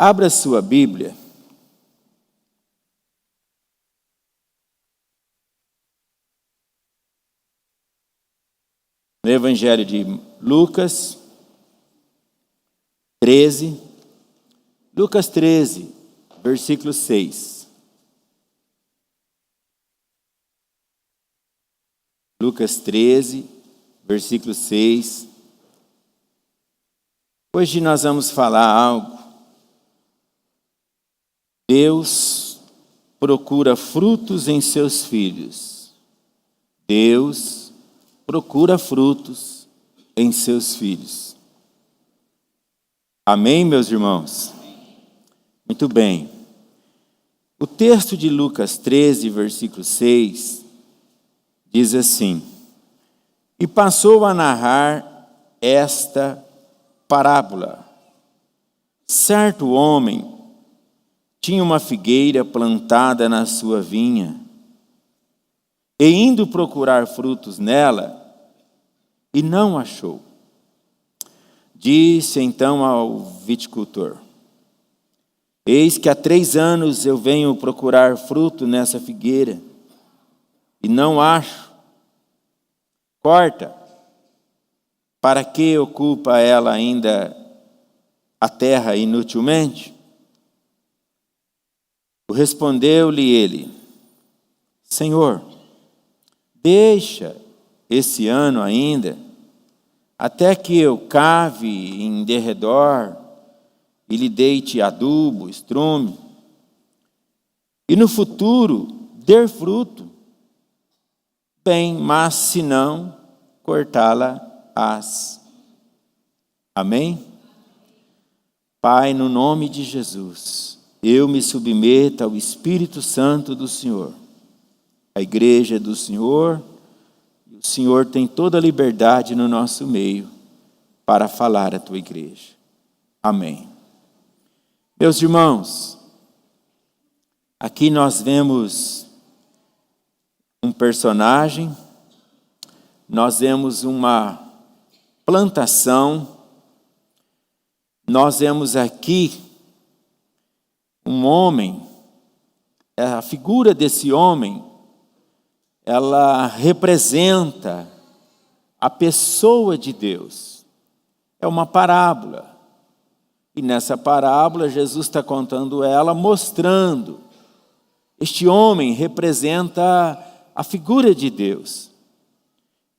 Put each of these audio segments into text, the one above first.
Abra sua Bíblia. No Evangelho de Lucas 13. Lucas 13, versículo 6. Lucas 13, versículo 6. Hoje nós vamos falar algo. Deus procura frutos em seus filhos. Deus procura frutos em seus filhos. Amém, meus irmãos? Muito bem. O texto de Lucas 13, versículo 6, diz assim: E passou a narrar esta parábola. Certo homem tinha uma figueira plantada na sua vinha, e indo procurar frutos nela, e não achou. Disse então ao viticultor: Eis que há 3 anos eu venho procurar fruto nessa figueira, e não acho. Corta. Para que ocupa ela ainda a terra inutilmente? Respondeu-lhe ele: Senhor, deixa esse ano ainda, até que eu cave em derredor e lhe deite adubo, estrume, e no futuro der fruto. Bem, mas se não, cortá-la-ás. Amém? Pai, no nome de Jesus, eu me submeto ao Espírito Santo do Senhor. A igreja é do Senhor, e o Senhor tem toda a liberdade no nosso meio para falar à tua igreja. Amém. Meus irmãos, aqui nós vemos um personagem, nós vemos uma plantação, nós vemos aqui um homem. A figura desse homem, ela representa a pessoa de Deus. É uma parábola. E nessa parábola, Jesus está contando ela, mostrando. Este homem representa a figura de Deus.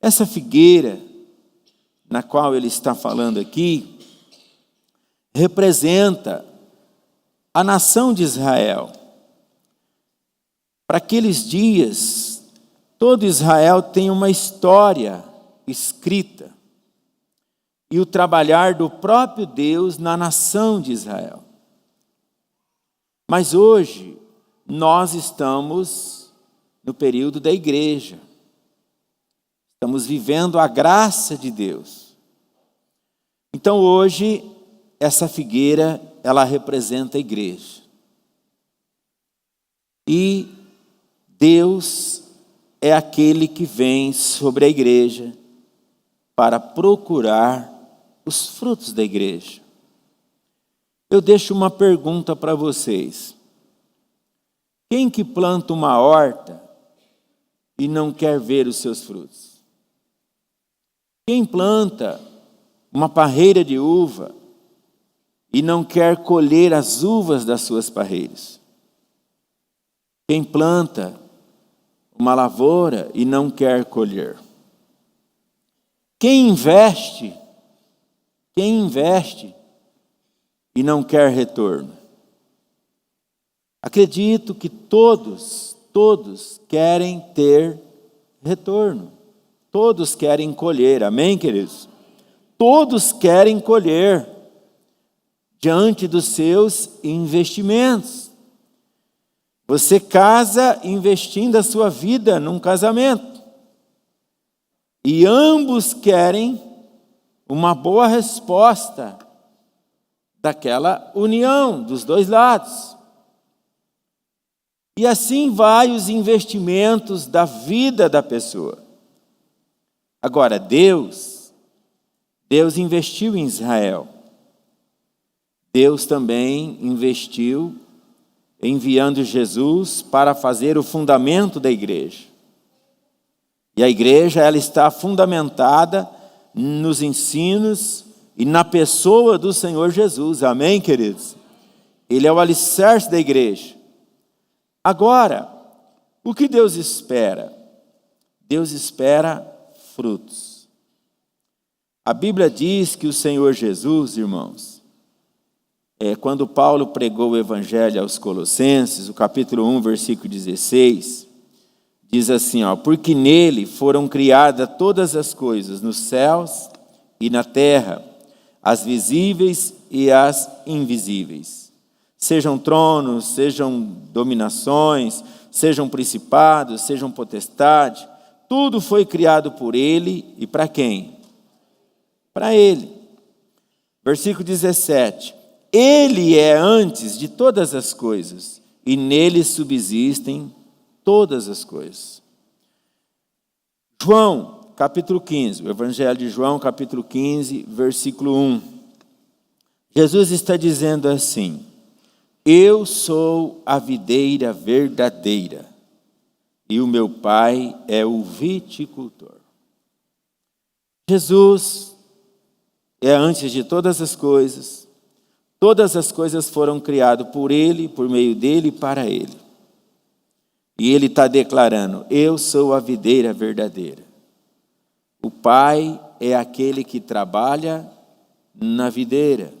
Essa figueira, na qual ele está falando aqui, representa a nação de Israel. Para aqueles dias, todo Israel tem uma história escrita. E o trabalhar do próprio Deus na nação de Israel. Mas hoje, nós estamos no período da igreja. Estamos vivendo a graça de Deus. Então hoje, essa figueira, ela representa a igreja. E Deus é aquele que vem sobre a igreja para procurar os frutos da igreja. Eu deixo uma pergunta para vocês. Quem que planta uma horta e não quer ver os seus frutos? Quem planta uma parreira de uva e não quer colher as uvas das suas parreiras? Quem planta uma lavoura e não quer colher? Quem investe e não quer retorno? Acredito que todos querem ter retorno. Todos querem colher, amém, queridos? Todos querem colher diante dos seus investimentos. Você casa investindo a sua vida num casamento. E ambos querem uma boa resposta daquela união dos dois lados. E assim vai os investimentos da vida da pessoa. Agora, Deus investiu em Israel. Deus também investiu enviando Jesus para fazer o fundamento da igreja. E a igreja, ela está fundamentada nos ensinos e na pessoa do Senhor Jesus. Amém, queridos? Ele é o alicerce da igreja. Agora, o que Deus espera? Deus espera frutos. A Bíblia diz que o Senhor Jesus, irmãos, quando Paulo pregou o Evangelho aos Colossenses, o capítulo 1, versículo 16, diz assim, porque nele foram criadas todas as coisas, nos céus e na terra, as visíveis e as invisíveis. Sejam tronos, sejam dominações, sejam principados, sejam potestades, tudo foi criado por ele e para quem? Para ele. Versículo 17. Ele é antes de todas as coisas, e nele subsistem todas as coisas. João, capítulo 15, o Evangelho de João, capítulo 15, versículo 1. Jesus está dizendo assim, eu sou a videira verdadeira, e o meu Pai é o viticultor. Jesus é antes de todas as coisas foram criadas por ele, por meio dele e para ele. E ele está declarando, eu sou a videira verdadeira. O Pai é aquele que trabalha na videira.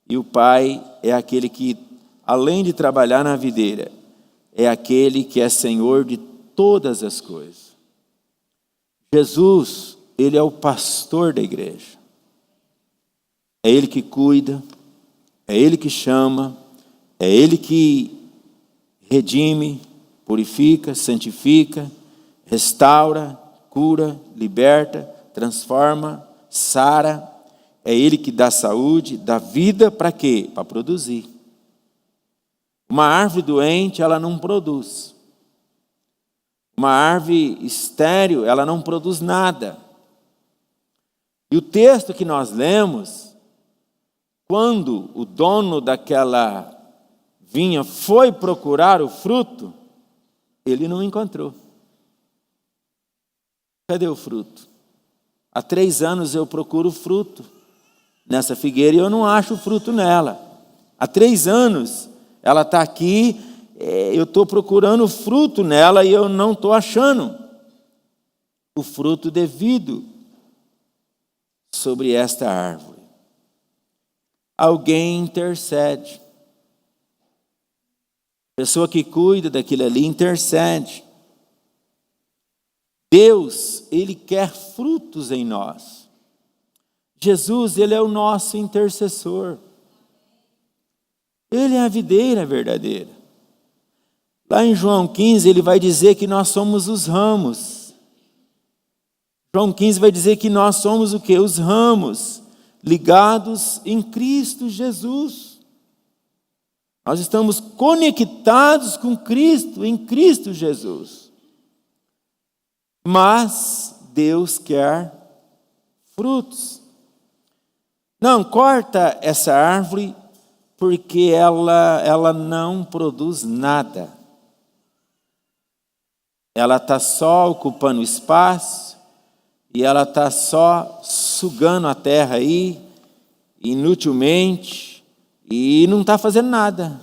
E o Pai é aquele que, além de trabalhar na videira, é aquele que é Senhor de todas as coisas. Jesus, ele é o pastor da igreja. É ele que cuida, é ele que chama, é ele que redime, purifica, santifica, restaura, cura, liberta, transforma, sara. É ele que dá saúde, dá vida para quê? Para produzir. Uma árvore doente, ela não produz. Uma árvore estéril, ela não produz nada. E o texto que nós lemos, quando o dono daquela vinha foi procurar o fruto, ele não encontrou. Cadê o fruto? Há 3 anos eu procuro fruto nessa figueira e eu não acho fruto nela. Há 3 anos ela está aqui, eu estou procurando fruto nela e eu não estou achando o fruto devido sobre esta árvore. Alguém intercede. A pessoa que cuida daquilo ali intercede. Deus, ele quer frutos em nós. Jesus, ele é o nosso intercessor. Ele é a videira verdadeira. Lá em João 15, ele vai dizer que nós somos os ramos. João 15 vai dizer que nós somos o quê? Os ramos ligados em Cristo Jesus. Nós estamos conectados com Cristo, em Cristo Jesus. Mas Deus quer frutos. Não, corta essa árvore porque ela não produz nada. Ela está só ocupando espaço e ela está só sugando a terra aí, inutilmente, e não está fazendo nada.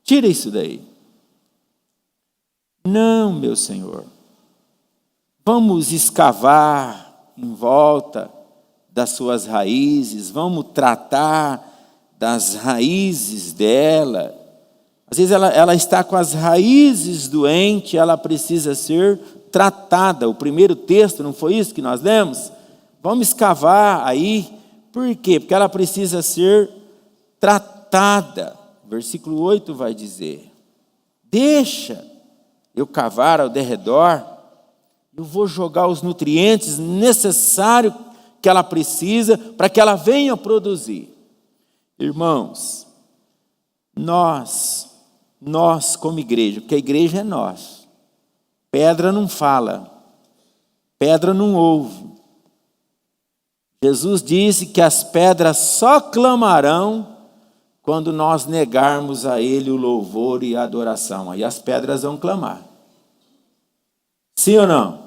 Tira isso daí. Não, meu Senhor. Vamos escavar em volta das suas raízes, vamos tratar das raízes dela. Às vezes ela está com as raízes doentes, ela precisa ser tratada. O primeiro texto, não foi isso que nós lemos? Vamos escavar aí. Por quê? Porque ela precisa ser tratada. Versículo 8 vai dizer, deixa eu cavar ao derredor, eu vou jogar os nutrientes necessários que ela precisa para que ela venha produzir. Irmãos, nós como igreja, porque a igreja é nós, pedra não fala, pedra não ouve. Jesus disse que as pedras só clamarão quando nós negarmos a Ele o louvor e a adoração. Aí as pedras vão clamar. Sim ou não?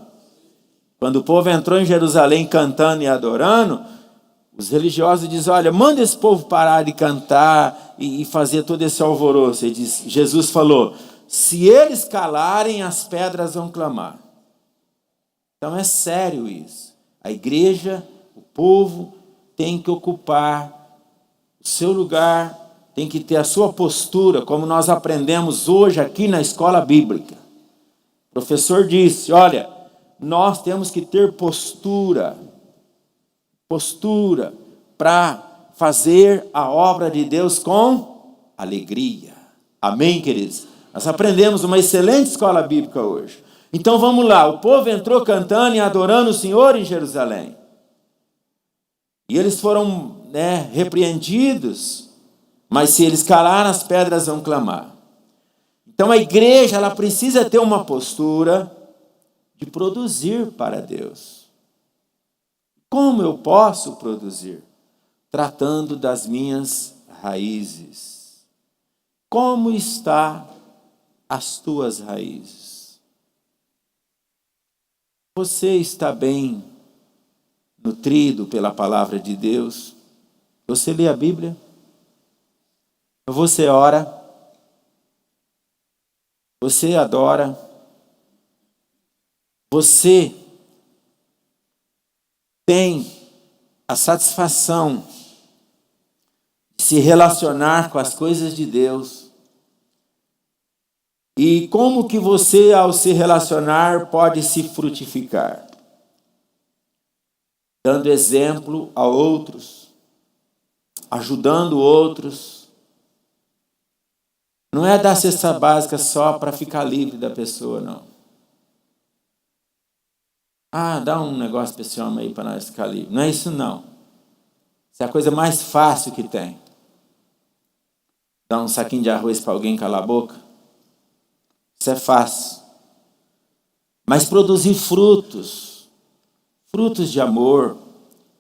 Quando o povo entrou em Jerusalém cantando e adorando, os religiosos dizem, olha, manda esse povo parar de cantar e fazer todo esse alvoroço. Jesus falou, se eles calarem, as pedras vão clamar. Então é sério isso. A igreja, o povo, tem que ocupar o seu lugar, tem que ter a sua postura, como nós aprendemos hoje aqui na escola bíblica. O professor disse, olha, nós temos que ter postura para fazer a obra de Deus com alegria. Amém, queridos? Nós aprendemos uma excelente escola bíblica hoje. Então vamos lá, o povo entrou cantando e adorando o Senhor em Jerusalém. E eles foram repreendidos, mas se eles calarem, as pedras vão clamar. Então a igreja ela precisa ter uma postura de produzir para Deus. Como eu posso produzir? Tratando das minhas raízes. Como estão as tuas raízes? Você está bem nutrido pela palavra de Deus? Você lê a Bíblia? Você ora? Você adora? Você tem a satisfação de se relacionar com as coisas de Deus? E como que você, ao se relacionar, pode se frutificar? Dando exemplo a outros, ajudando outros. Não é dar cesta básica só para ficar livre da pessoa, não. Dá um negócio para esse homem aí para nós ficar livre. Não é isso, não. Isso é a coisa mais fácil que tem. Dar um saquinho de arroz para alguém calar a boca. Isso é fácil. Mas produzir frutos. Frutos de amor.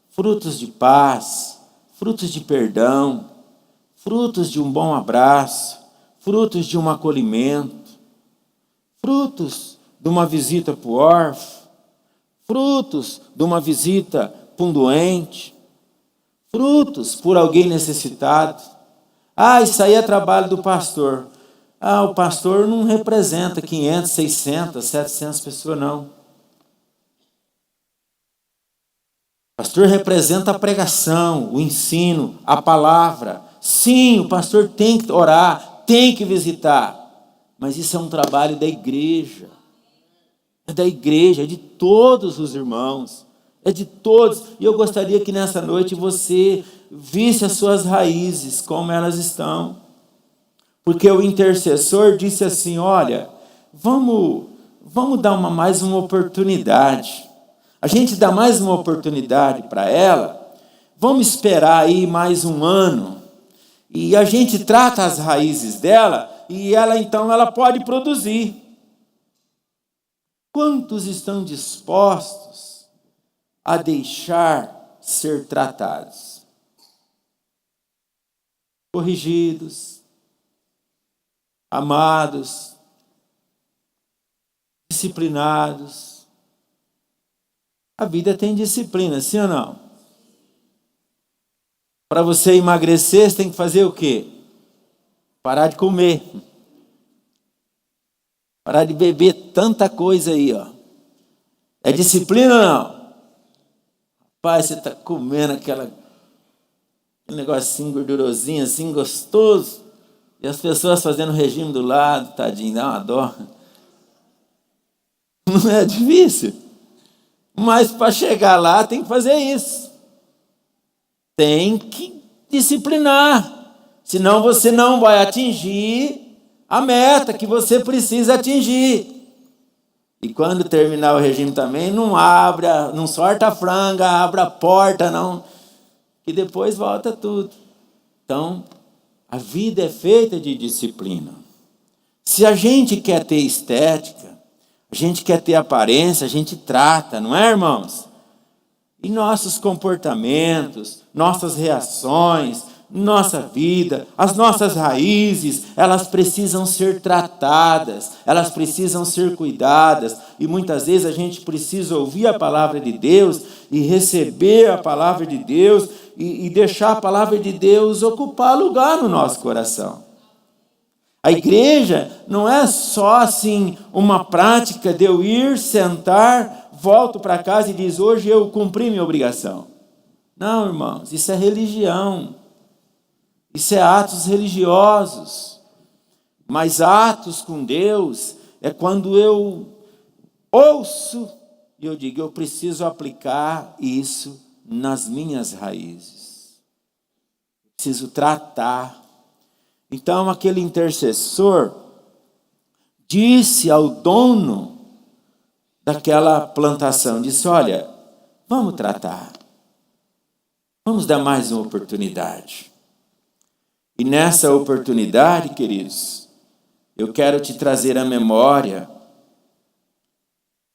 Frutos de paz. Frutos de perdão. Frutos de um bom abraço. Frutos de um acolhimento. Frutos de uma visita para o órfão. Frutos de uma visita para um doente. Frutos por alguém necessitado. Isso aí é trabalho do pastor. O pastor não representa 500, 600, 700 pessoas, não. O pastor representa a pregação, o ensino, a palavra. Sim, o pastor tem que orar, tem que visitar. Mas isso é um trabalho da igreja. É da igreja, é de todos os irmãos, é de todos. E eu gostaria que nessa noite você visse as suas raízes, como elas estão. Porque o intercessor disse assim, olha, vamos dar mais uma oportunidade. A gente dá mais uma oportunidade para ela, vamos esperar aí mais um ano. E a gente trata as raízes dela, e então ela pode produzir. Quantos estão dispostos a deixar ser tratados? Corrigidos, amados, disciplinados. A vida tem disciplina, sim ou não? Para você emagrecer, você tem que fazer o quê? Parar de comer. Parar de beber tanta coisa aí, ó. É disciplina ou não? Rapaz, você está comendo aquele negocinho gordurosinho assim, gostoso. E as pessoas fazendo regime do lado, tadinho, dá uma dó. Não é difícil? Mas para chegar lá tem que fazer isso. Tem que disciplinar. Senão você não vai atingir a meta que você precisa atingir. E quando terminar o regime também, não sorta a franga, abre a porta, não. E depois volta tudo. Então, a vida é feita de disciplina. Se a gente quer ter estética, a gente quer ter aparência, a gente trata, não é, irmãos? E nossos comportamentos, nossas reações, nossa vida, as nossas raízes, elas precisam ser tratadas, elas precisam ser cuidadas. E muitas vezes a gente precisa ouvir a palavra de Deus e receber a palavra de Deus e deixar a palavra de Deus ocupar lugar no nosso coração. A igreja não é só assim uma prática de eu ir, sentar, volto para casa e diz, hoje eu cumpri minha obrigação. Não, irmãos, isso é religião. Isso é atos religiosos. Mas atos com Deus é quando eu ouço e eu digo, eu preciso aplicar isso nas minhas raízes. Preciso tratar. Então aquele intercessor disse ao dono daquela plantação, disse, olha, vamos tratar. Vamos dar mais uma oportunidade. E nessa oportunidade, queridos, eu quero te trazer à memória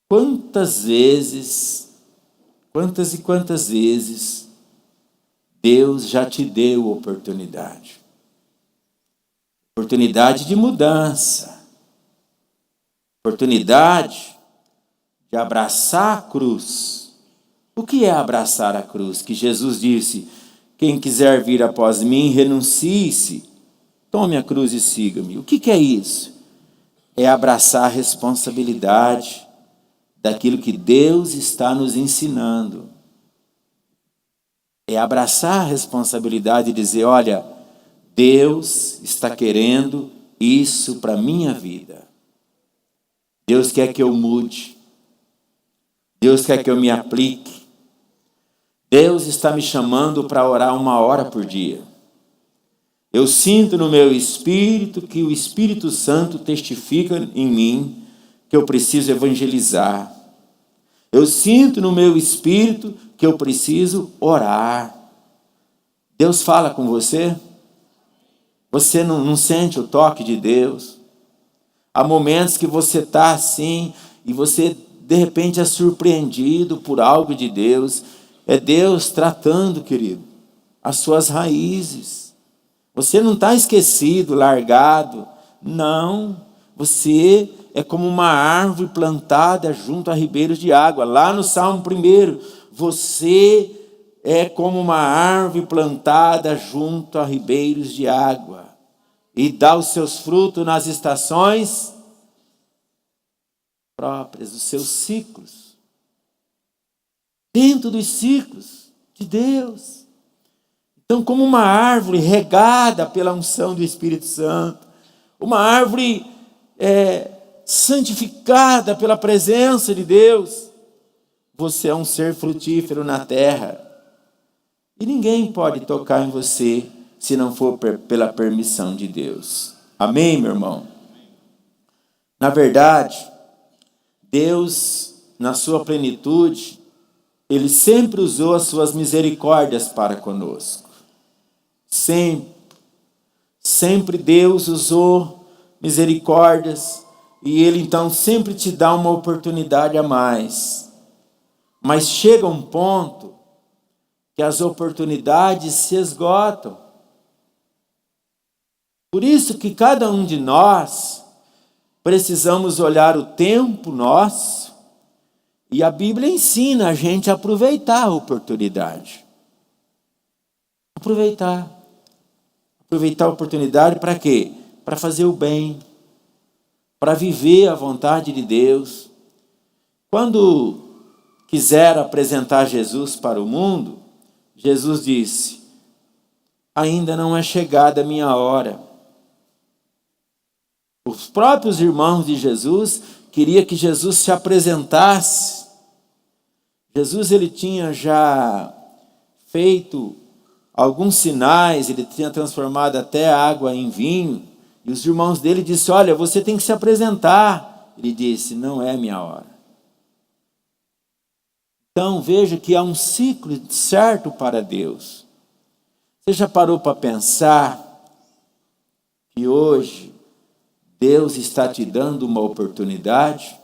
quantas vezes Deus já te deu oportunidade. Oportunidade de mudança. Oportunidade de abraçar a cruz. O que é abraçar a cruz? Que Jesus disse, quem quiser vir após mim, renuncie-se, tome a cruz e siga-me. O que é isso? É abraçar a responsabilidade daquilo que Deus está nos ensinando. É abraçar a responsabilidade e dizer, olha, Deus está querendo isso para a minha vida. Deus quer que eu mude. Deus quer que eu me aplique. Deus está me chamando para orar 1 hora por dia. Eu sinto no meu espírito que o Espírito Santo testifica em mim que eu preciso evangelizar. Eu sinto no meu espírito que eu preciso orar. Deus fala com você? Você não sente o toque de Deus? Há momentos que você está assim e você de repente é surpreendido por algo de Deus. É Deus tratando, querido, as suas raízes. Você não está esquecido, largado. Não, você é como uma árvore plantada junto a ribeiros de água. Lá no Salmo 1, você é como uma árvore plantada junto a ribeiros de água. E dá os seus frutos nas estações próprias, dos seus ciclos. Dentro dos ciclos de Deus. Então, como uma árvore regada pela unção do Espírito Santo, uma árvore santificada pela presença de Deus, você é um ser frutífero na terra. E ninguém pode tocar em você se não for pela permissão de Deus. Amém, meu irmão? Na verdade, Deus, na sua plenitude, Ele sempre usou as suas misericórdias para conosco. Sempre Deus usou misericórdias e Ele então sempre te dá uma oportunidade a mais. Mas chega um ponto que as oportunidades se esgotam. Por isso que cada um de nós precisamos olhar o tempo nosso e a Bíblia ensina a gente a aproveitar a oportunidade. Aproveitar a oportunidade para quê? Para fazer o bem, para viver a vontade de Deus. Quando quiser apresentar Jesus para o mundo, Jesus disse, ainda não é chegada a minha hora. Os próprios irmãos de Jesus queriam que Jesus se apresentasse. Jesus ele tinha já feito alguns sinais, ele tinha transformado até a água em vinho. E os irmãos dele disseram, olha, você tem que se apresentar. Ele disse, não é minha hora. Então veja que há um ciclo certo para Deus. Você já parou para pensar que hoje Deus está te dando uma oportunidade?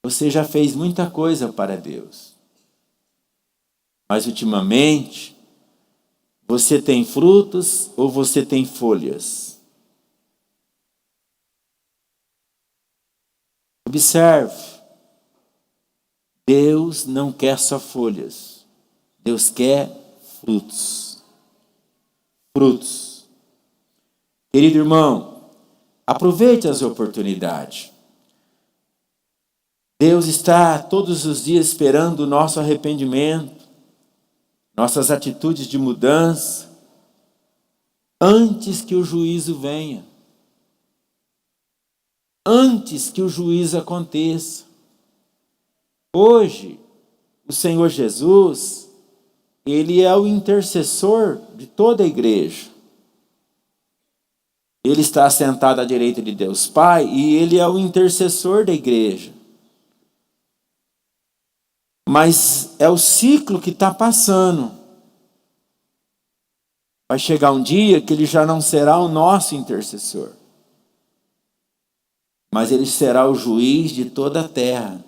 Você já fez muita coisa para Deus. Mas ultimamente, Você tem frutos ou você tem folhas? Observe. Deus não quer só folhas. Deus quer frutos. Frutos. Querido irmão, aproveite as oportunidades. Deus está todos os dias esperando o nosso arrependimento, nossas atitudes de mudança, antes que o juízo venha. Antes que o juízo aconteça. Hoje, o Senhor Jesus, Ele é o intercessor de toda a igreja. Ele está sentado à direita de Deus Pai e Ele é o intercessor da igreja. Mas é o ciclo que está passando. Vai chegar um dia que Ele já não será o nosso intercessor. Mas Ele será o juiz de toda a terra.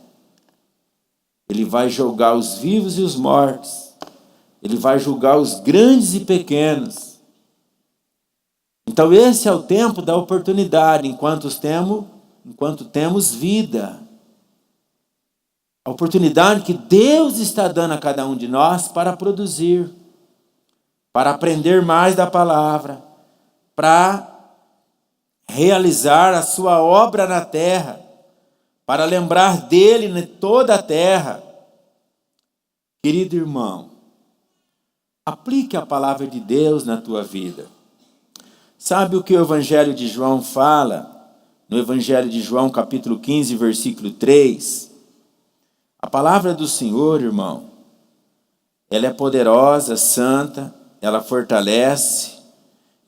Ele vai julgar os vivos e os mortos. Ele vai julgar os grandes e pequenos. Então esse é o tempo da oportunidade, enquanto temos vida. A oportunidade que Deus está dando a cada um de nós para produzir, para aprender mais da palavra, para realizar a sua obra na terra, para lembrar dele em toda a terra. Querido irmão, aplique a palavra de Deus na tua vida. Sabe o que o Evangelho de João fala? No Evangelho de João, capítulo 15, versículo 3. A palavra do Senhor, irmão, ela é poderosa, santa, ela fortalece,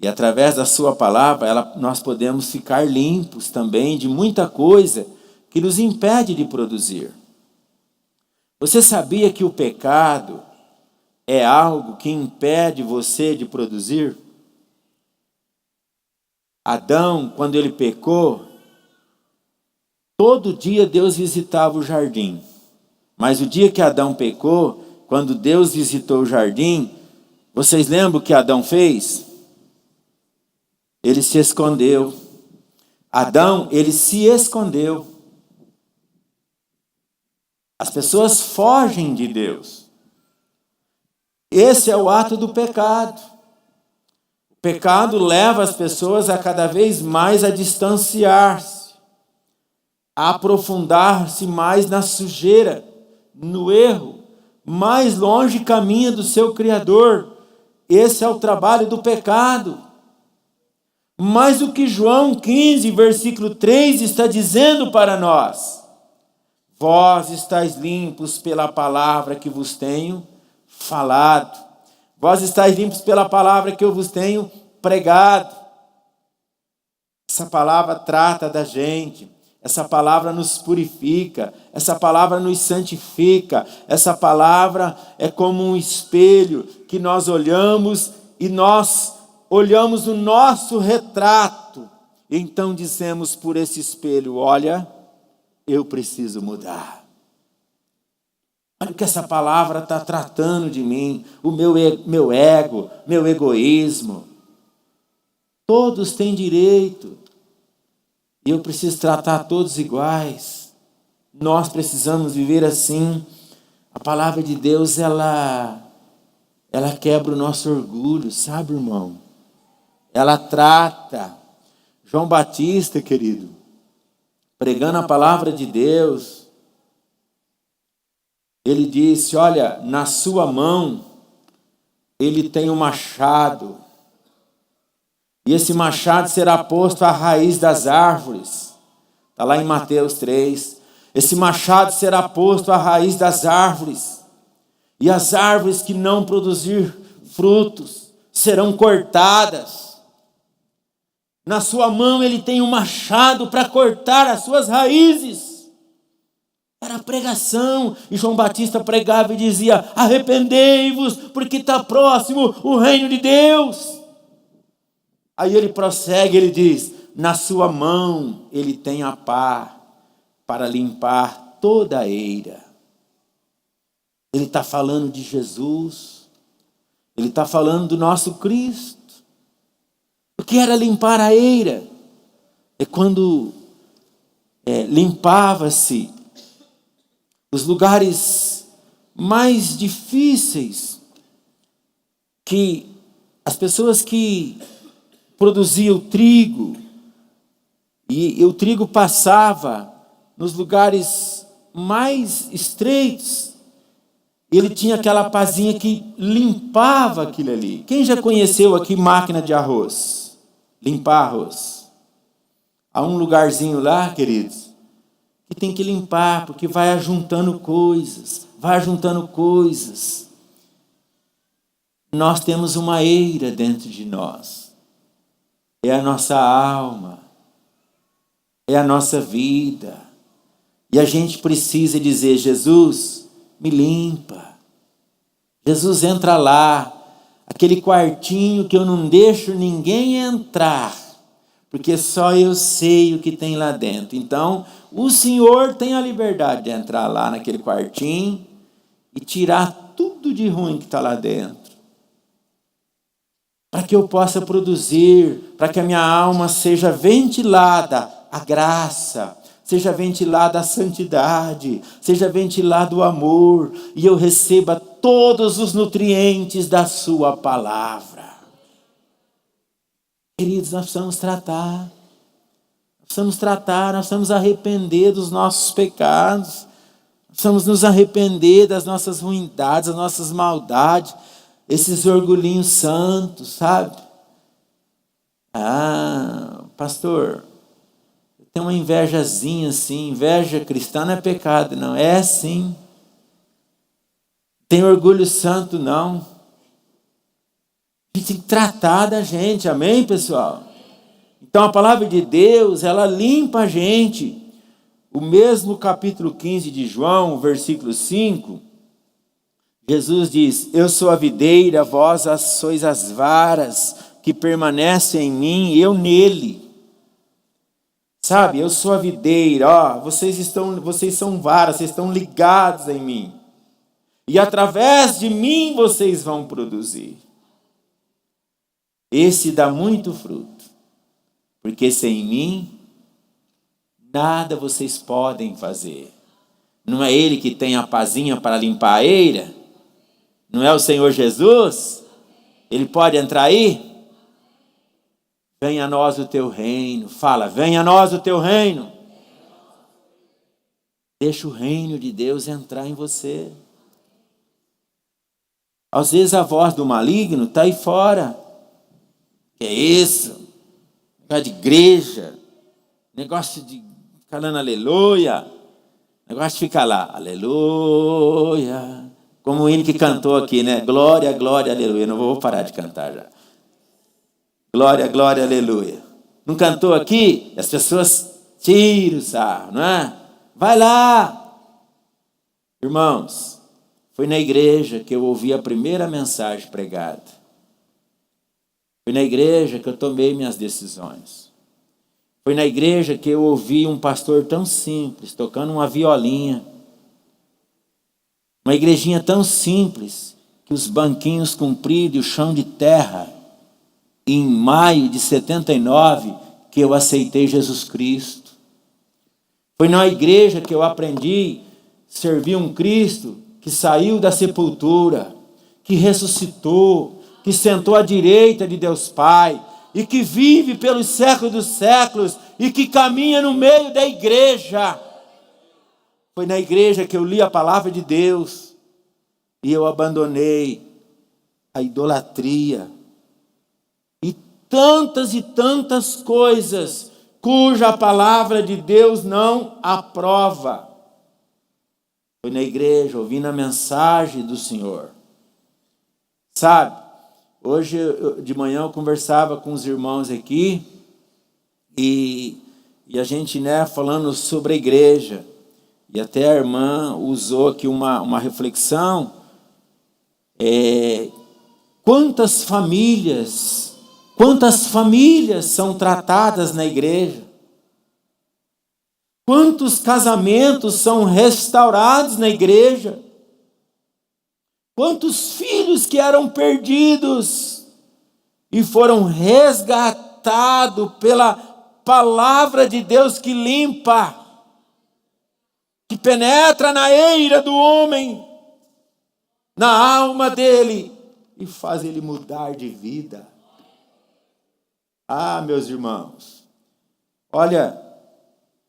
e através da sua palavra, nós podemos ficar limpos também de muita coisa que nos impede de produzir. Você sabia que o pecado é algo que impede você de produzir? Adão, quando ele pecou, todo dia Deus visitava o jardim. Mas o dia que Adão pecou, quando Deus visitou o jardim, vocês lembram o que Adão fez? Ele se escondeu. Adão, ele se escondeu. As pessoas fogem de Deus. Esse é o ato do pecado. O pecado leva as pessoas a cada vez mais a distanciar-se, a aprofundar-se mais na sujeira, no erro, mais longe caminha do seu Criador. Esse é o trabalho do pecado. Mas o que João 15, versículo 3 está dizendo para nós: vós estáis limpos pela palavra que vos tenho falado. Vós estáis limpos pela palavra que eu vos tenho pregado. Essa palavra trata da gente. Essa palavra nos purifica. Essa palavra nos santifica. Essa palavra é como um espelho que nós olhamos e nós olhamos o nosso retrato. E então dizemos por esse espelho: olha, eu preciso mudar. Olha o que essa palavra está tratando de mim, o meu ego, meu egoísmo. Todos têm direito. E eu preciso tratar todos iguais. Nós precisamos viver assim. A palavra de Deus, ela quebra o nosso orgulho, sabe, irmão? Ela trata. João Batista, querido, pregando a palavra de Deus, ele disse: olha, na sua mão ele tem um machado, e esse machado será posto à raiz das árvores. Está lá em Mateus 3. Esse machado será posto à raiz das árvores, e as árvores que não produzir frutos serão cortadas. Na sua mão ele tem um machado para cortar as suas raízes. Era pregação, e João Batista pregava e dizia: arrependei-vos, porque está próximo o reino de Deus. Aí ele prossegue, ele diz: na sua mão ele tem a pá para limpar toda a eira. Ele está falando de Jesus. Ele está falando do nosso Cristo. O que era limpar a eira? É quando limpava-se os lugares mais difíceis, que as pessoas que produziam trigo, e o trigo passava nos lugares mais estreitos, ele tinha aquela pazinha que limpava aquilo ali. Quem já conheceu aqui máquina de arroz? Limpar arroz. Há um lugarzinho lá, queridos, que tem que limpar, porque vai ajuntando coisas, vai ajuntando coisas. Nós temos uma eira dentro de nós. É a nossa alma, é a nossa vida. E a gente precisa dizer: Jesus, me limpa. Jesus, entra lá, aquele quartinho que eu não deixo ninguém entrar, porque só eu sei o que tem lá dentro. Então, o Senhor tem a liberdade de entrar lá naquele quartinho e tirar tudo de ruim que está lá dentro, para que eu possa produzir, para que a minha alma seja ventilada a graça, seja ventilada a santidade, seja ventilado o amor, e eu receba todos os nutrientes da sua palavra. Queridos, nós precisamos tratar, nós precisamos arrepender dos nossos pecados, nós precisamos nos arrepender das nossas ruindades, das nossas maldades, esses orgulhinhos santos, sabe? Pastor, tem uma invejazinha assim. Inveja cristã não é pecado, não. É sim. Tem orgulho santo, não. A gente tem que tratar da gente, amém, pessoal? Então a palavra de Deus, ela limpa a gente. O mesmo capítulo 15 de João, versículo 5, Jesus diz: eu sou a videira, vós sois as varas, que permanecem em mim e eu nele. Sabe, eu sou a videira, vocês são varas, vocês estão ligados em mim. E através de mim vocês vão produzir. Esse dá muito fruto, porque sem mim, nada vocês podem fazer. Não é Ele que tem a pazinha para limpar a eira? Não é o Senhor Jesus? Ele pode entrar aí? Venha a nós o teu reino. Fala, venha a nós o teu reino. Deixa o reino de Deus entrar em você. Às vezes a voz do maligno está aí fora. Que é isso? Negócio de igreja. Negócio de ficar dando aleluia. Negócio de ficar lá, aleluia. Como o hino que cantou aqui, né? Glória, glória, aleluia. Não vou parar de cantar já. Glória, glória, aleluia. Não cantou aqui? As pessoas tiram o sarro, não é? Vai lá. Irmãos, foi na igreja que eu ouvi a primeira mensagem pregada. Foi na igreja que eu tomei minhas decisões. Foi na igreja que eu ouvi um pastor tão simples, tocando uma violinha. Uma igrejinha tão simples, que os banquinhos compridos e o chão de terra. Em maio de 79, que eu aceitei Jesus Cristo. Foi na igreja que eu aprendi a servir um Cristo que saiu da sepultura, que ressuscitou, que sentou à direita de Deus Pai, e que vive pelos séculos dos séculos, e que caminha no meio da igreja. Foi na igreja que eu li a palavra de Deus, e eu abandonei a idolatria, e tantas coisas cuja palavra de Deus não aprova. Foi na igreja, ouvindo a mensagem do Senhor. Sabe, hoje de manhã eu conversava com os irmãos aqui, e a gente, falando sobre a igreja, e até a irmã usou aqui uma reflexão, quantas famílias são tratadas na igreja? Quantos casamentos são restaurados na igreja? Quantos filhos filhos que eram perdidos e foram resgatados pela palavra de Deus que limpa, que penetra na eira do homem, na alma dele e faz ele mudar de vida. Ah, meus irmãos, olha,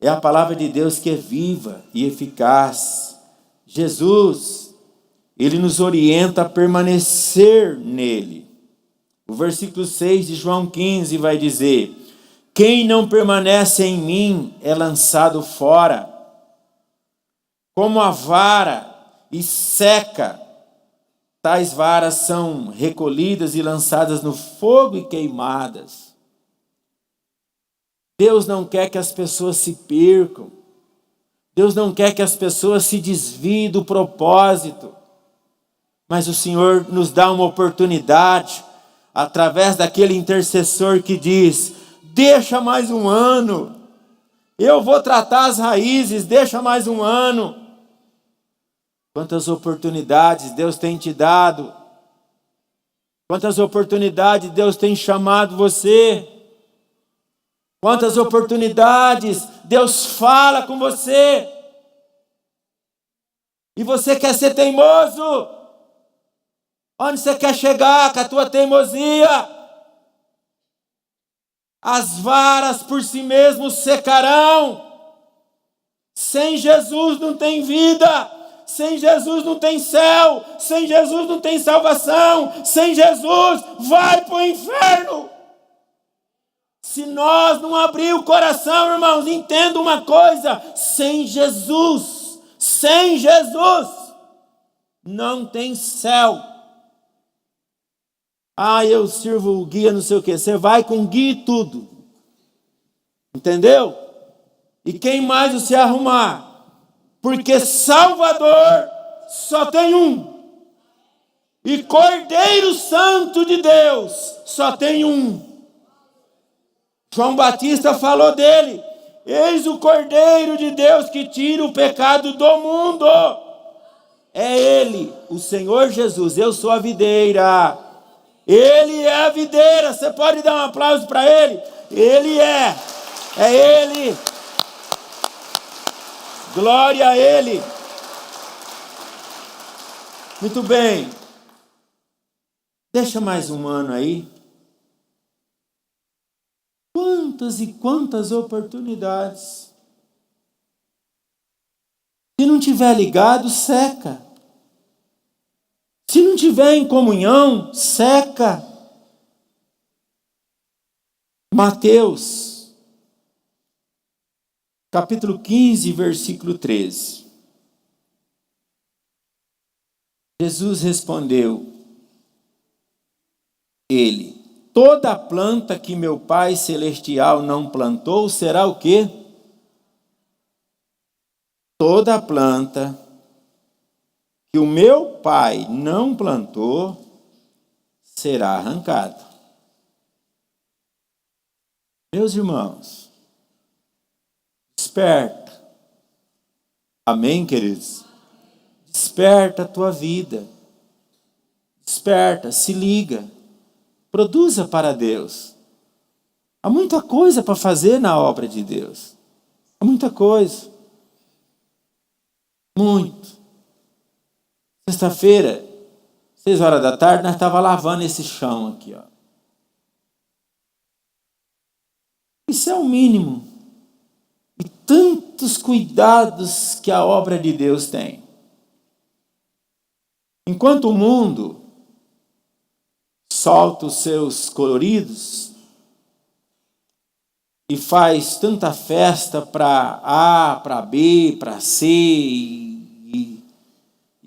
é a palavra de Deus que é viva e eficaz. Jesus, ele nos orienta a permanecer nele. O versículo 6 de João 15 vai dizer: quem não permanece em mim é lançado fora, como a vara, e seca. Tais varas são recolhidas e lançadas no fogo e queimadas. Deus não quer que as pessoas se percam. Deus não quer que as pessoas se desviem do propósito. Mas o Senhor nos dá uma oportunidade, através daquele intercessor que diz: deixa mais um ano. Eu vou tratar as raízes, deixa mais um ano. Quantas oportunidades Deus tem te dado. Quantas oportunidades Deus tem chamado você. Quantas oportunidades Deus fala com você. E você quer ser teimoso. Onde você quer chegar com a tua teimosia? As varas por si mesmos secarão. Sem Jesus não tem vida. Sem Jesus não tem céu. Sem Jesus não tem salvação. Sem Jesus vai para o inferno. Se nós não abrir o coração, irmãos, entenda uma coisa: sem Jesus não tem céu. Ah, eu sirvo o guia, não sei o quê. Você vai com guia e tudo. Entendeu? E quem mais você arrumar? Porque Salvador só tem um. E Cordeiro Santo de Deus só tem um. João Batista falou dele: eis o Cordeiro de Deus que tira o pecado do mundo. É Ele, o Senhor Jesus. Eu sou a videira. Ele é a videira. Você pode dar um aplauso para Ele? Ele é Ele. Glória a Ele. Muito bem. Deixa mais um ano aí. Quantas e quantas oportunidades. Se não tiver ligado, seca. Se não tiver em comunhão, seca. Mateus, capítulo 15, versículo 13. Jesus respondeu, ele: toda planta que meu Pai Celestial não plantou será o quê? Toda planta que o meu Pai não plantou será arrancada. Meus irmãos, desperta. Amém, queridos? Desperta a tua vida. Desperta, se liga. Produza para Deus. Há muita coisa para fazer na obra de Deus. Há muita coisa. Muito. Sexta-feira, 6 horas da tarde, nós estávamos lavando esse chão aqui, ó. Isso é o mínimo. E tantos cuidados que a obra de Deus tem. Enquanto o mundo solta os seus coloridos e faz tanta festa para A, para B, para C,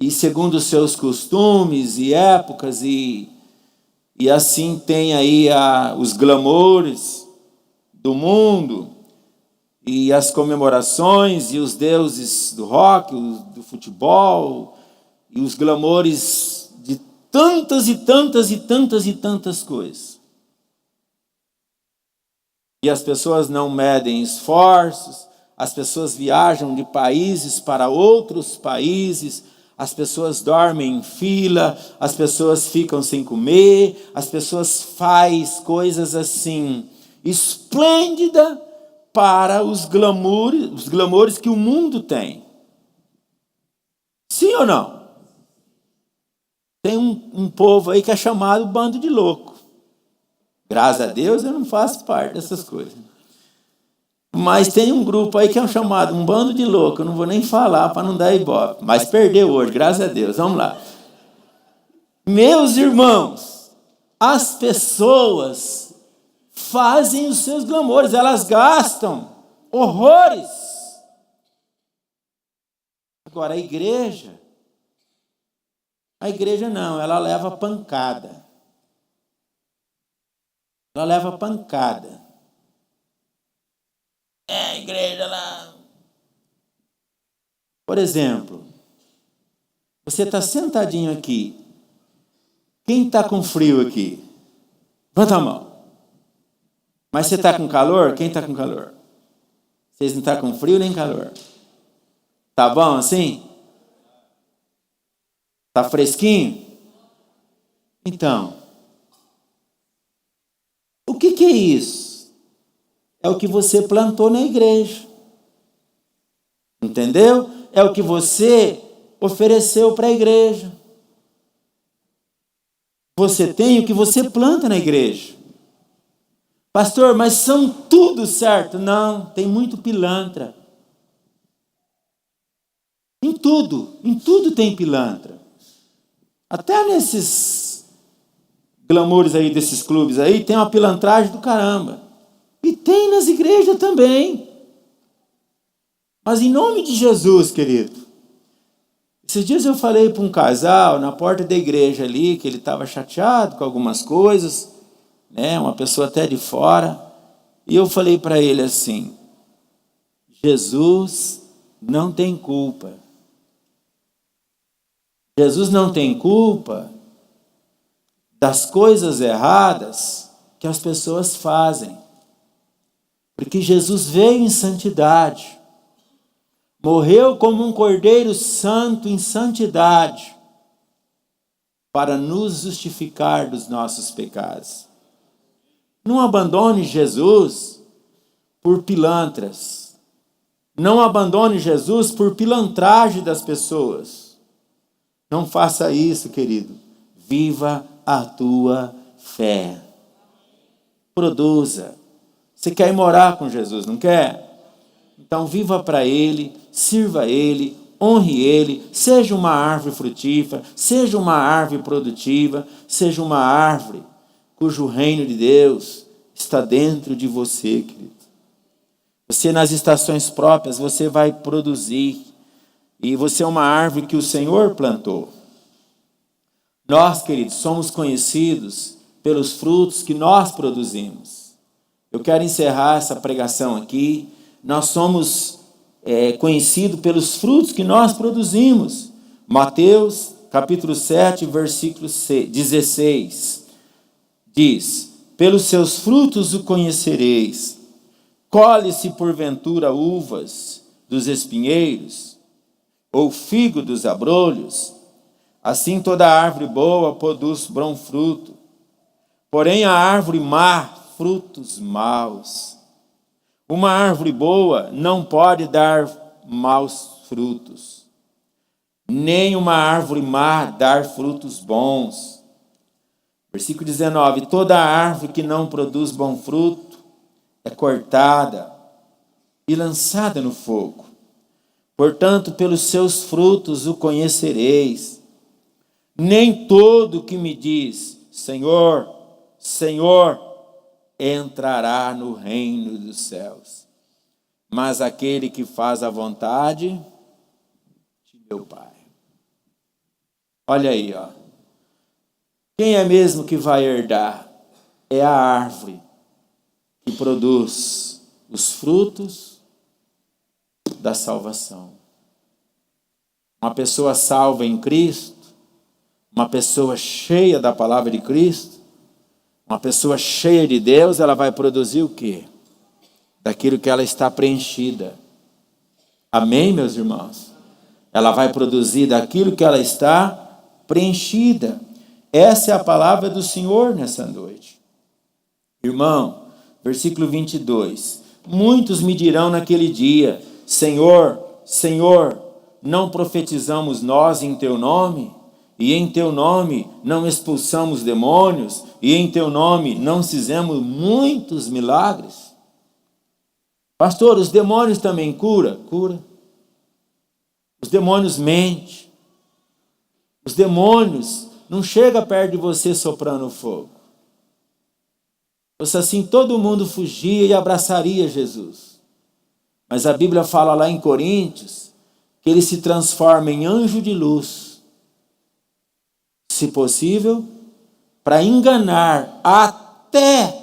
e segundo os seus costumes e épocas, e assim tem aí os glamoures do mundo, e as comemorações, e os deuses do rock, do futebol, e os glamoures de tantas e tantas e tantas e tantas coisas. E as pessoas não medem esforços, as pessoas viajam de países para outros países, as pessoas dormem em fila, as pessoas ficam sem comer, as pessoas fazem coisas assim, esplêndidas para os glamoures que o mundo tem. Sim ou não? Tem um povo aí que é chamado bando de louco. Graças a Deus eu não faço parte dessas coisas. Mas tem um grupo aí que é chamado um bando de louco. Eu não vou nem falar para não dar ibope. Mas perdeu hoje, graças a Deus. Vamos lá. Meus irmãos, as pessoas fazem os seus glamoures. Elas gastam horrores. Agora, a igreja não, ela leva pancada. Ela leva pancada. A igreja lá. Por exemplo, você está sentadinho aqui. Quem está com frio aqui? Levanta a mão. Mas você está com calor? Quem está com calor? Vocês não estão com frio nem calor. Tá bom assim? Tá fresquinho? Então, o que é isso? É o que você plantou na igreja. Entendeu? É o que você ofereceu para a igreja. Você tem o que você planta na igreja. Pastor, mas são tudo certo? Não, tem muito pilantra. Em tudo tem pilantra. Até nesses glamoures aí, desses clubes aí, tem uma pilantragem do caramba. E tem nas igrejas também. Mas em nome de Jesus, querido. Esses dias eu falei para um casal na porta da igreja ali, que ele estava chateado com algumas coisas, né? Uma pessoa até de fora. E eu falei para ele assim: Jesus não tem culpa. Jesus não tem culpa das coisas erradas que as pessoas fazem. Porque Jesus veio em santidade, morreu como um cordeiro santo em santidade, para nos justificar dos nossos pecados. Não abandone Jesus por pilantras. Não abandone Jesus por pilantragem das pessoas. Não faça isso, querido. Viva a tua fé. Produza. Você quer ir morar com Jesus, não quer? Então viva para Ele, sirva a Ele, honre Ele, seja uma árvore frutífera, seja uma árvore produtiva, seja uma árvore cujo reino de Deus está dentro de você, querido. Você nas estações próprias, você vai produzir. E você é uma árvore que o Senhor plantou. Nós, queridos, somos conhecidos pelos frutos que nós produzimos. Eu quero encerrar essa pregação aqui. Nós somos conhecidos pelos frutos que nós produzimos. Mateus, capítulo 7, versículo 16. Diz: pelos seus frutos o conhecereis. Colhe-se porventura uvas dos espinheiros, ou figo dos abrolhos? Assim toda árvore boa produz bom fruto. Porém a árvore má, frutos maus. Uma árvore boa não pode dar maus frutos, nem uma árvore má dar frutos bons. Versículo 19: toda árvore que não produz bom fruto é cortada e lançada no fogo. Portanto, pelos seus frutos o conhecereis. Nem todo que me diz, Senhor, Senhor, entrará no reino dos céus, mas aquele que faz a vontade de meu Pai. Olha aí, ó. Quem é mesmo que vai herdar? É a árvore que produz os frutos da salvação. Uma pessoa salva em Cristo, uma pessoa cheia da palavra de Cristo, uma pessoa cheia de Deus, ela vai produzir o quê? Daquilo que ela está preenchida. Amém, meus irmãos? Ela vai produzir daquilo que ela está preenchida. Essa é a palavra do Senhor nessa noite. Irmão, versículo 22. Muitos me dirão naquele dia: Senhor, Senhor, não profetizamos nós em teu nome? E em teu nome não expulsamos demônios? E em teu nome não fizemos muitos milagres? Pastor, os demônios também cura? Cura. Os demônios mentem. Os demônios não chegam perto de você soprando fogo. Se assim todo mundo fugia e abraçaria Jesus. Mas a Bíblia fala lá em Coríntios que ele se transforma em anjo de luz, se possível, para enganar até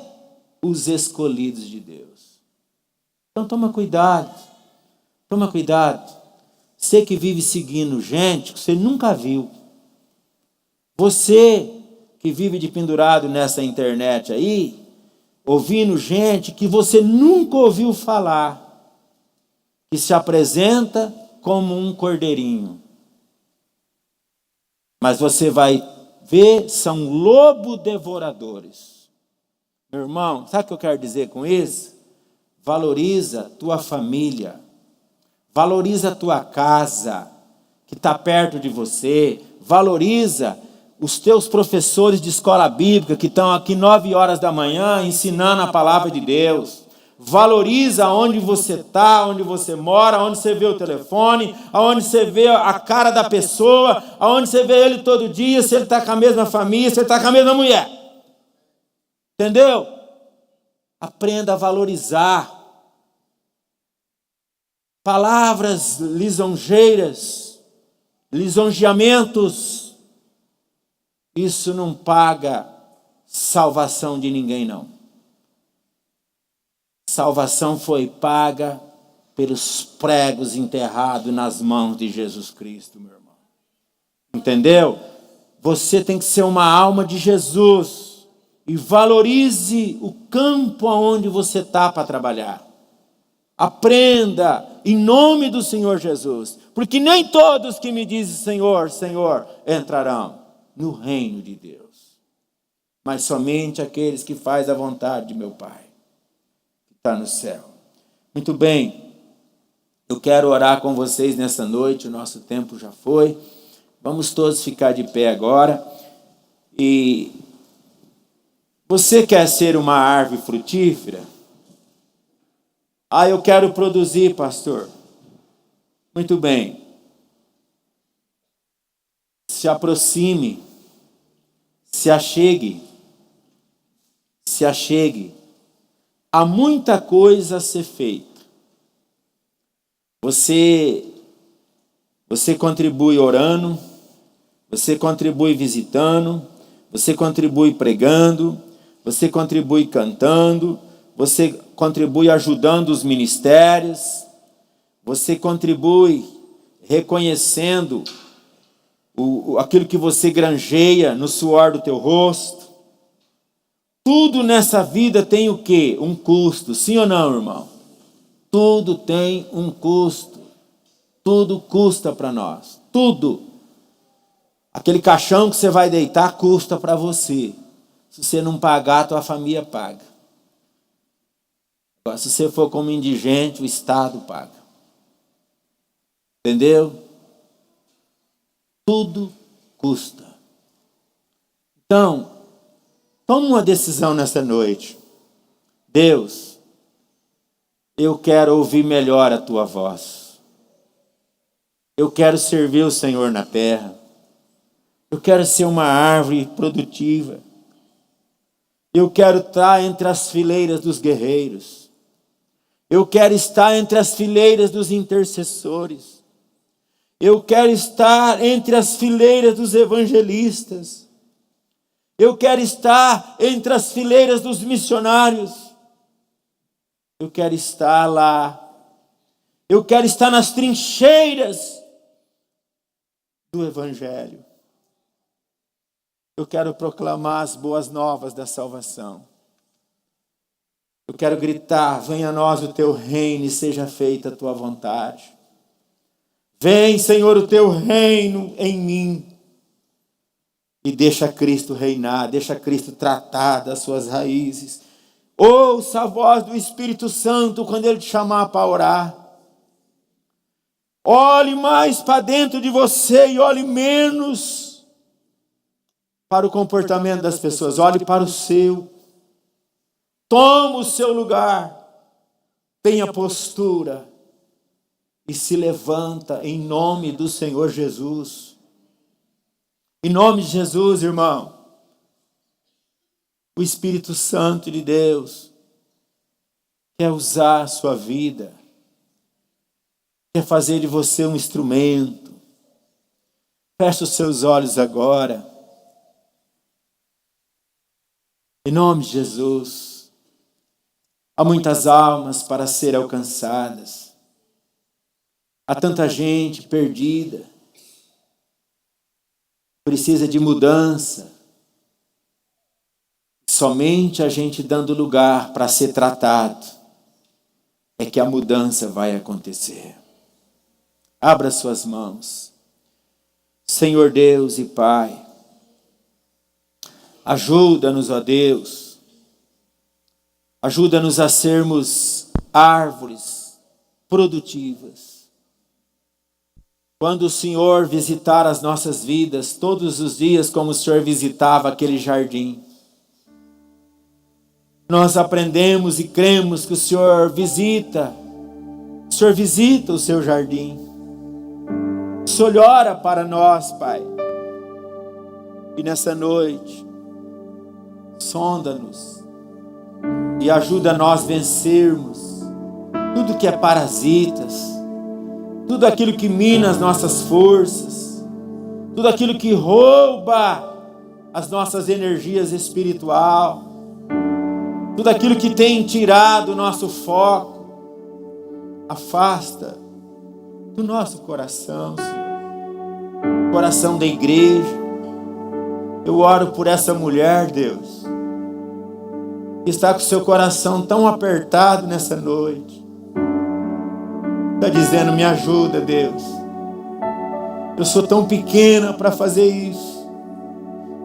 os escolhidos de Deus. Então toma cuidado. Você que vive seguindo gente que você nunca viu. Você que vive de pendurado nessa internet aí, ouvindo gente que você nunca ouviu falar, que se apresenta como um cordeirinho. Mas você vai ver, são lobos devoradores. Meu irmão, sabe o que eu quero dizer com isso? Valoriza tua família. Valoriza a tua casa, que está perto de você. Valoriza os teus professores de escola bíblica, que estão aqui 9 horas da manhã, ensinando a palavra de Deus. Valoriza onde você está, onde você mora, onde você vê o telefone, onde você vê a cara da pessoa, onde você vê ele todo dia, se ele está com a mesma família, se ele está com a mesma mulher. Entendeu? Aprenda a valorizar. Palavras lisonjeiras, lisonjeamentos, isso não paga salvação de ninguém, não. Salvação foi paga pelos pregos enterrados nas mãos de Jesus Cristo, meu irmão. Entendeu? Você tem que ser uma alma de Jesus e valorize o campo onde você está para trabalhar. Aprenda em nome do Senhor Jesus, porque nem todos que me dizem Senhor, Senhor, entrarão no reino de Deus, mas somente aqueles que fazem a vontade de meu Pai, que está no céu. Muito bem, eu quero orar com vocês nessa noite, o nosso tempo já foi, vamos todos ficar de pé agora, e você quer ser uma árvore frutífera? Eu quero produzir, pastor. Muito bem. Se aproxime. Se achegue. Se achegue. Há muita coisa a ser feita. Você contribui orando. Você contribui visitando. Você contribui pregando. Você contribui cantando. Você contribui ajudando os ministérios, você contribui reconhecendo aquilo que você granjeia no suor do teu rosto. Tudo nessa vida tem o quê? Um custo, sim ou não, irmão? Tudo tem um custo. Tudo custa para nós. Tudo. Aquele caixão que você vai deitar custa para você. Se você não pagar, tua família paga. Se você for como indigente, o Estado paga. Entendeu? Tudo custa. Então, tome uma decisão nessa noite. Deus, eu quero ouvir melhor a tua voz. Eu quero servir o Senhor na terra. Eu quero ser uma árvore produtiva. Eu quero estar entre as fileiras dos guerreiros. Eu quero estar entre as fileiras dos intercessores. Eu quero estar entre as fileiras dos evangelistas. Eu quero estar entre as fileiras dos missionários. Eu quero estar lá. Eu quero estar nas trincheiras do evangelho. Eu quero proclamar as boas novas da salvação. Eu quero gritar, venha a nós o teu reino e seja feita a tua vontade. Vem, Senhor, o teu reino em mim. E deixa Cristo reinar, deixa Cristo tratar das suas raízes. Ouça a voz do Espírito Santo quando Ele te chamar para orar. Olhe mais para dentro de você e olhe menos para o comportamento das pessoas. Olhe para o seu. Toma o seu lugar. Tenha postura. E se levanta em nome do Senhor Jesus. Em nome de Jesus, irmão. O Espírito Santo de Deus quer usar a sua vida. Quer fazer de você um instrumento. Feche os seus olhos agora. Em nome de Jesus. Há muitas almas para serem alcançadas. Há tanta gente perdida. Precisa de mudança. Somente a gente dando lugar para ser tratado é que a mudança vai acontecer. Abra suas mãos. Senhor Deus e Pai, ajuda-nos, ó Deus. Ajuda-nos a sermos árvores produtivas. Quando o Senhor visitar as nossas vidas, todos os dias, como o Senhor visitava aquele jardim, nós aprendemos e cremos que o Senhor visita o seu jardim. O Senhor olha para nós, Pai. E nessa noite, sonda-nos e ajuda nós vencermos tudo que é parasitas, tudo aquilo que mina as nossas forças, tudo aquilo que rouba as nossas energias espirituais, tudo aquilo que tem tirado o nosso foco, afasta do nosso coração, Senhor. Coração da igreja. Eu oro por essa mulher, Deus, que está com o seu coração tão apertado nessa noite. Está dizendo, me ajuda, Deus. Eu sou tão pequena para fazer isso.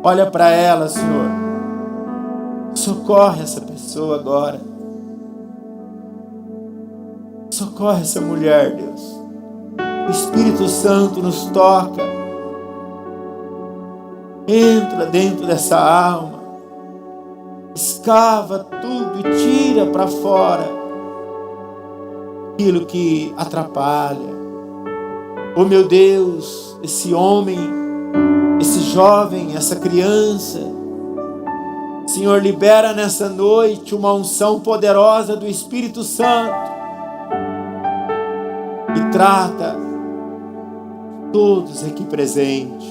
Olha para ela, Senhor. Socorre essa pessoa agora. Socorre essa mulher, Deus. O Espírito Santo nos toca. Entra dentro dessa alma. Escava tudo e tira para fora aquilo que atrapalha. Oh meu Deus, esse homem, esse jovem, essa criança, Senhor, libera nessa noite uma unção poderosa do Espírito Santo e trata todos aqui presentes,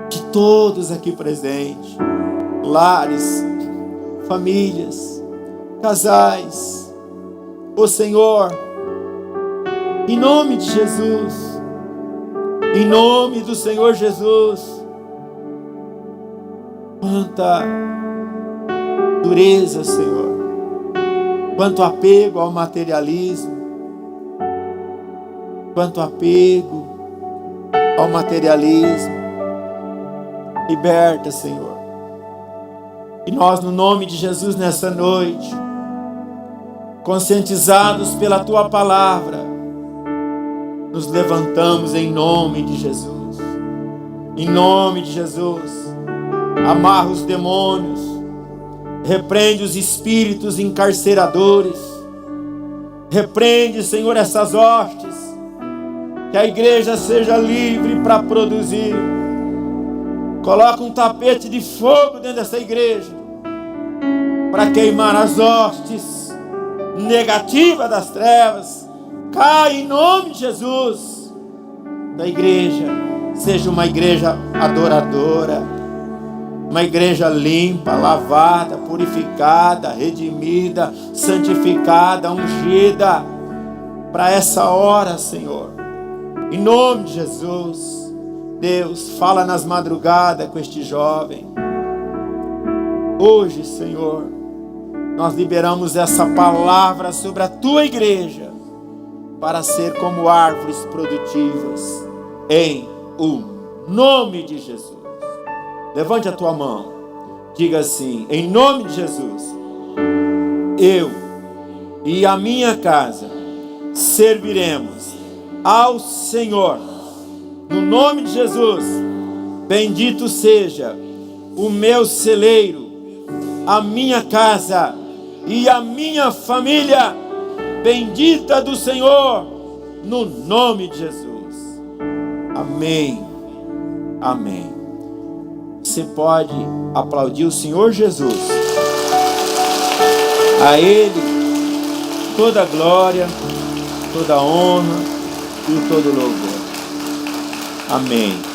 de todos aqui presentes, lares, famílias, casais. Ó Senhor, em nome de Jesus, em nome do Senhor Jesus, quanta dureza, Senhor, quanto apego ao materialismo, quanto apego ao materialismo. Liberta, Senhor. E nós, no nome de Jesus, nessa noite, conscientizados pela Tua palavra, nos levantamos em nome de Jesus. Em nome de Jesus. Amarra os demônios. Repreende os espíritos encarceradores. Repreende, Senhor, essas hostes. Que a igreja seja livre para produzir. Coloca um tapete de fogo dentro dessa igreja para queimar as hostes negativas das trevas. Cai em nome de Jesus. Da igreja seja uma igreja adoradora, uma igreja limpa, lavada, purificada, redimida, santificada, ungida para essa hora, Senhor. Em nome de Jesus. Deus, fala nas madrugadas com este jovem. Hoje, Senhor, nós liberamos essa palavra sobre a Tua igreja. para ser como árvores produtivas, em o nome de Jesus. Levante a tua mão, diga assim: em nome de Jesus, eu e a minha casa serviremos ao Senhor. No nome de Jesus, bendito seja o meu celeiro, a minha casa e a minha família, bendita do Senhor, no nome de Jesus. Amém. Amém. Você pode aplaudir o Senhor Jesus. A Ele toda glória, toda honra e todo louvor. Amém.